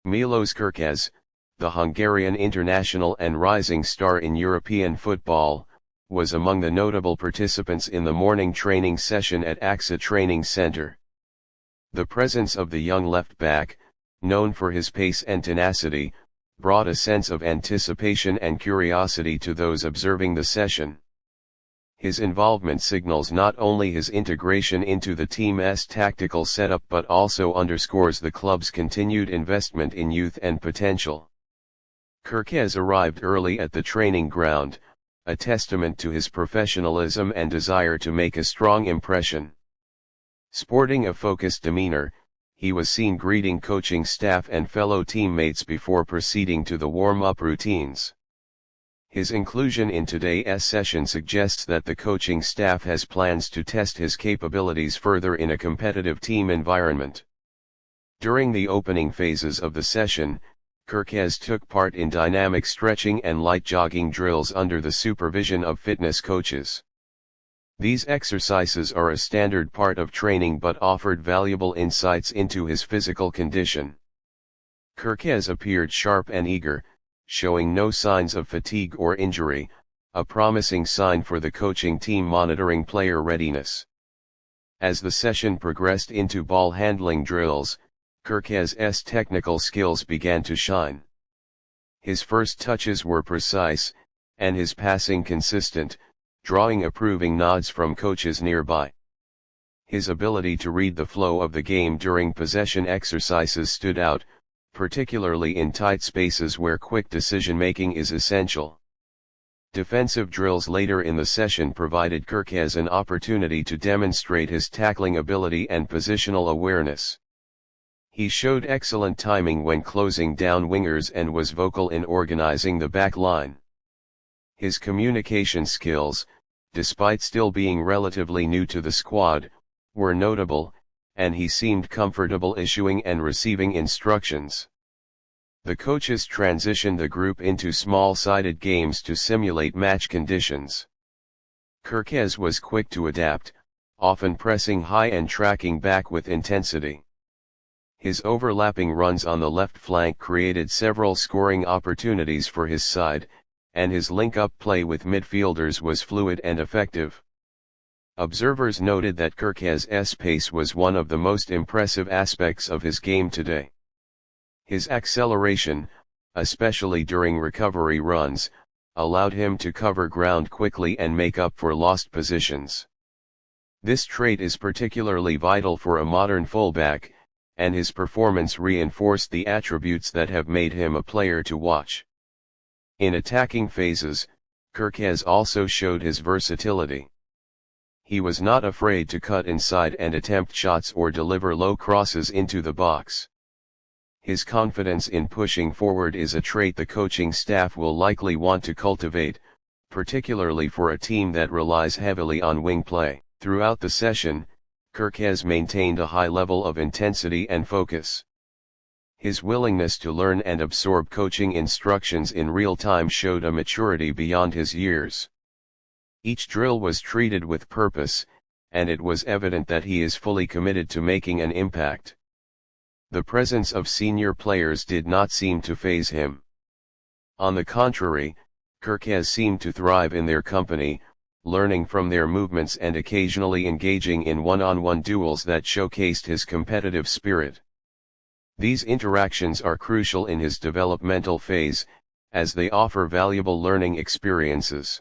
Milos Kerkez, the Hungarian international and rising star in European football, was among the notable participants in the morning training session at AXA Training Centre. The presence of the young left-back, known for his pace and tenacity, brought a sense of anticipation and curiosity to those observing the session. His involvement signals not only his integration into the team's tactical setup but also underscores the club's continued investment in youth and potential. Kerkez arrived early at the training ground, a testament to his professionalism and desire to make a strong impression. Sporting a focused demeanor, he was seen greeting coaching staff and fellow teammates before proceeding to the warm-up routines. His inclusion in today's session suggests that the coaching staff has plans to test his capabilities further in a competitive team environment. During the opening phases of the session, Kerkez took part in dynamic stretching and light jogging drills under the supervision of fitness coaches. These exercises are a standard part of training but offered valuable insights into his physical condition. Kerkez appeared sharp and eager, showing no signs of fatigue or injury, a promising sign for the coaching team monitoring player readiness. As the session progressed into ball handling drills, Kerkez's technical skills began to shine. His first touches were precise, and his passing consistent, drawing approving nods from coaches nearby. His ability to read the flow of the game during possession exercises stood out, particularly in tight spaces where quick decision-making is essential. Defensive drills later in the session provided Kerkez an opportunity to demonstrate his tackling ability and positional awareness. He showed excellent timing when closing down wingers and was vocal in organizing the back line. His communication skills, despite still being relatively new to the squad, were notable, and he seemed comfortable issuing and receiving instructions. The coaches transitioned the group into small-sided games to simulate match conditions. Kerkez was quick to adapt, often pressing high and tracking back with intensity. His overlapping runs on the left flank created several scoring opportunities for his side, and his link-up play with midfielders was fluid and effective. Observers noted that Kerkez's pace was one of the most impressive aspects of his game today. His acceleration, especially during recovery runs, allowed him to cover ground quickly and make up for lost positions. This trait is particularly vital for a modern fullback, and his performance reinforced the attributes that have made him a player to watch. In attacking phases, Kerkez also showed his versatility. He was not afraid to cut inside and attempt shots or deliver low crosses into the box. His confidence in pushing forward is a trait the coaching staff will likely want to cultivate, particularly for a team that relies heavily on wing play. Throughout the session, Kerkez maintained a high level of intensity and focus. His willingness to learn and absorb coaching instructions in real time showed a maturity beyond his years. Each drill was treated with purpose, and it was evident that he is fully committed to making an impact. The presence of senior players did not seem to faze him. On the contrary, Kerkez seemed to thrive in their company, learning from their movements and occasionally engaging in one-on-one duels that showcased his competitive spirit. These interactions are crucial in his developmental phase, as they offer valuable learning experiences.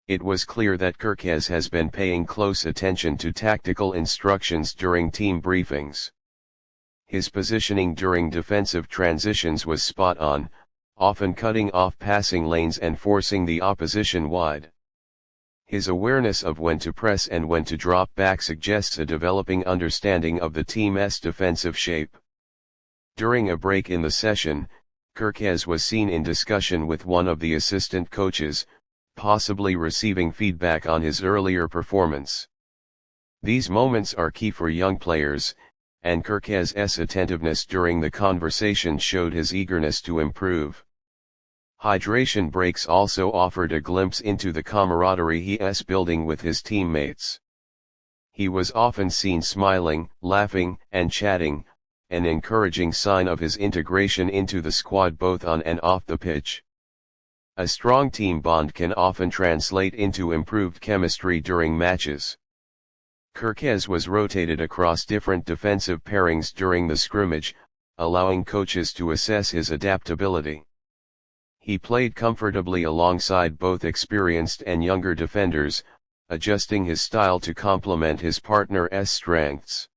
It was clear that Kerkez has been paying close attention to tactical instructions during team briefings. His positioning during defensive transitions was spot on, often cutting off passing lanes and forcing the opposition wide. His awareness of when to press and when to drop back suggests a developing understanding of the team's defensive shape. During a break in the session, Kerkez was seen in discussion with one of the assistant coaches, possibly receiving feedback on his earlier performance. These moments are key for young players, and Kerkez's attentiveness during the conversation showed his eagerness to improve. Hydration breaks also offered a glimpse into the camaraderie he is building with his teammates. He was often seen smiling, laughing, and chatting, an encouraging sign of his integration into the squad both on and off the pitch. A strong team bond can often translate into improved chemistry during matches. Kerkez was rotated across different defensive pairings during the scrimmage, allowing coaches to assess his adaptability. He played comfortably alongside both experienced and younger defenders, adjusting his style to complement his partner's strengths.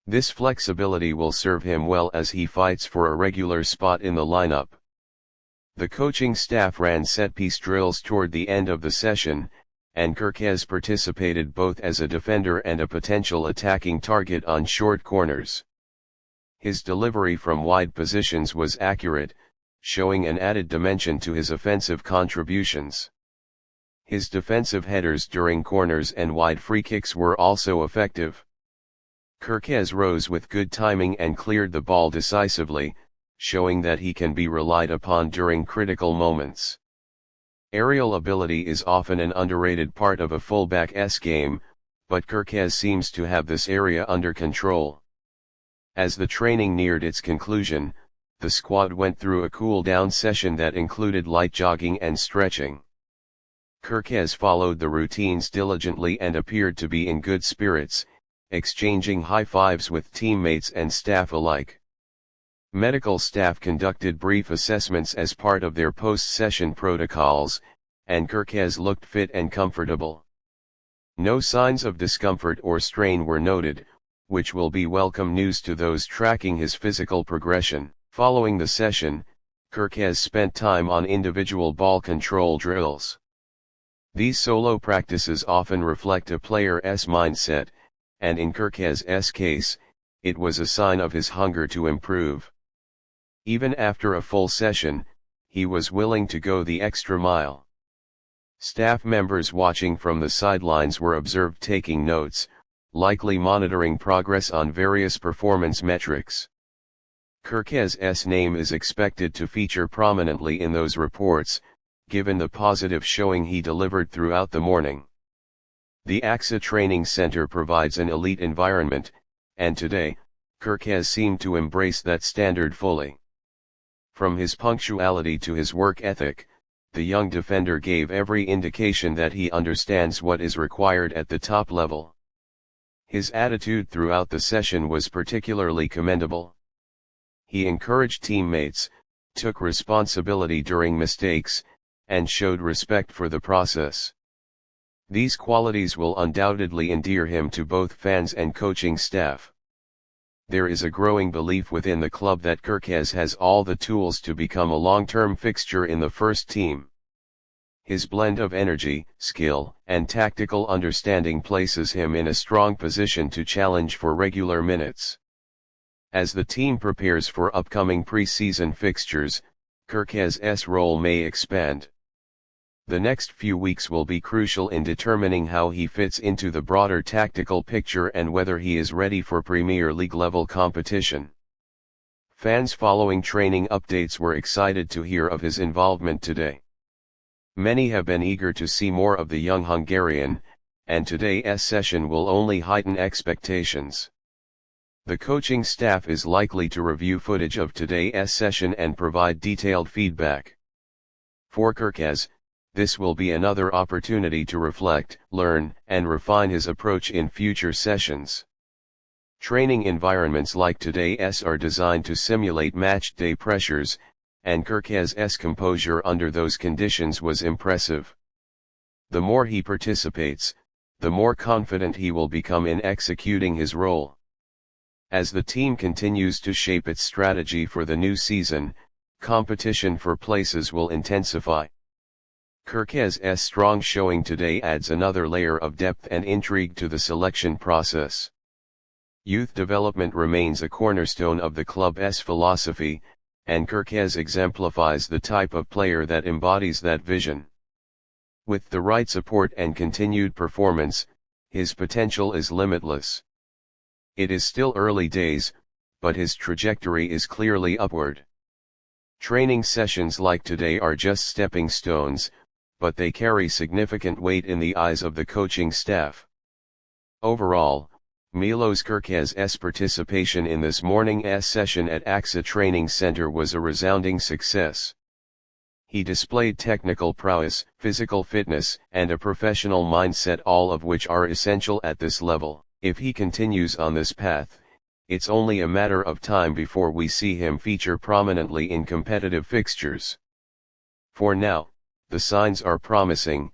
This flexibility will serve him well as he fights for a regular spot in the lineup. The coaching staff ran set-piece drills toward the end of the session, and Kerkez participated both as a defender and a potential attacking target on short corners. His delivery from wide positions was accurate, showing an added dimension to his offensive contributions. His defensive headers during corners and wide free kicks were also effective. Kerkez rose with good timing and cleared the ball decisively, showing that he can be relied upon during critical moments. Aerial ability is often an underrated part of a fullback's game, but Kerkez seems to have this area under control. As the training neared its conclusion, the squad went through a cool-down session that included light jogging and stretching. Kerkez followed the routines diligently and appeared to be in good spirits, exchanging high-fives with teammates and staff alike. Medical staff conducted brief assessments as part of their post-session protocols, and Kerkez looked fit and comfortable. No signs of discomfort or strain were noted, which will be welcome news to those tracking his physical progression. Following the session, Kerkez spent time on individual ball control drills. These solo practices often reflect a player's mindset, and in Kerkez's case, it was a sign of his hunger to improve. Even after a full session, he was willing to go the extra mile. Staff members watching from the sidelines were observed taking notes, likely monitoring progress on various performance metrics. Kerkez's name is expected to feature prominently in those reports, given the positive showing he delivered throughout the morning. The AXA Training Centre provides an elite environment, and today, Kerkez seemed to embrace that standard fully. From his punctuality to his work ethic, the young defender gave every indication that he understands what is required at the top level. His attitude throughout the session was particularly commendable. He encouraged teammates, took responsibility during mistakes, and showed respect for the process. These qualities will undoubtedly endear him to both fans and coaching staff. There is a growing belief within the club that Kerkez has all the tools to become a long-term fixture in the first team. His blend of energy, skill, and tactical understanding places him in a strong position to challenge for regular minutes. As the team prepares for upcoming pre-season fixtures, Kerkez's role may expand. The next few weeks will be crucial in determining how he fits into the broader tactical picture and whether he is ready for Premier League level competition. Fans following training updates were excited to hear of his involvement today. Many have been eager to see more of the young Hungarian, and today's session will only heighten expectations. The coaching staff is likely to review footage of today's session and provide detailed feedback. For Kerkez, this will be another opportunity to reflect, learn, and refine his approach in future sessions. Training environments like today's are designed to simulate match day pressures, and Kerkez's composure under those conditions was impressive. The more he participates, the more confident he will become in executing his role. As the team continues to shape its strategy for the new season, competition for places will intensify. Kerkez's strong showing today adds another layer of depth and intrigue to the selection process. Youth development remains a cornerstone of the club's philosophy, and Kerkez exemplifies the type of player that embodies that vision. With the right support and continued performance, his potential is limitless. It is still early days, but his trajectory is clearly upward. Training sessions like today are just stepping stones, but they carry significant weight in the eyes of the coaching staff. Overall, Milos Kerkez's participation in this morning's session at AXA Training Centre was a resounding success. He displayed technical prowess, physical fitness, and a professional mindset, all of which are essential at this level. If he continues on this path, it's only a matter of time before we see him feature prominently in competitive fixtures. For now, the signs are promising,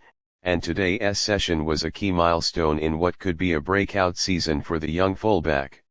and today's session was a key milestone in what could be a breakout season for the young fullback.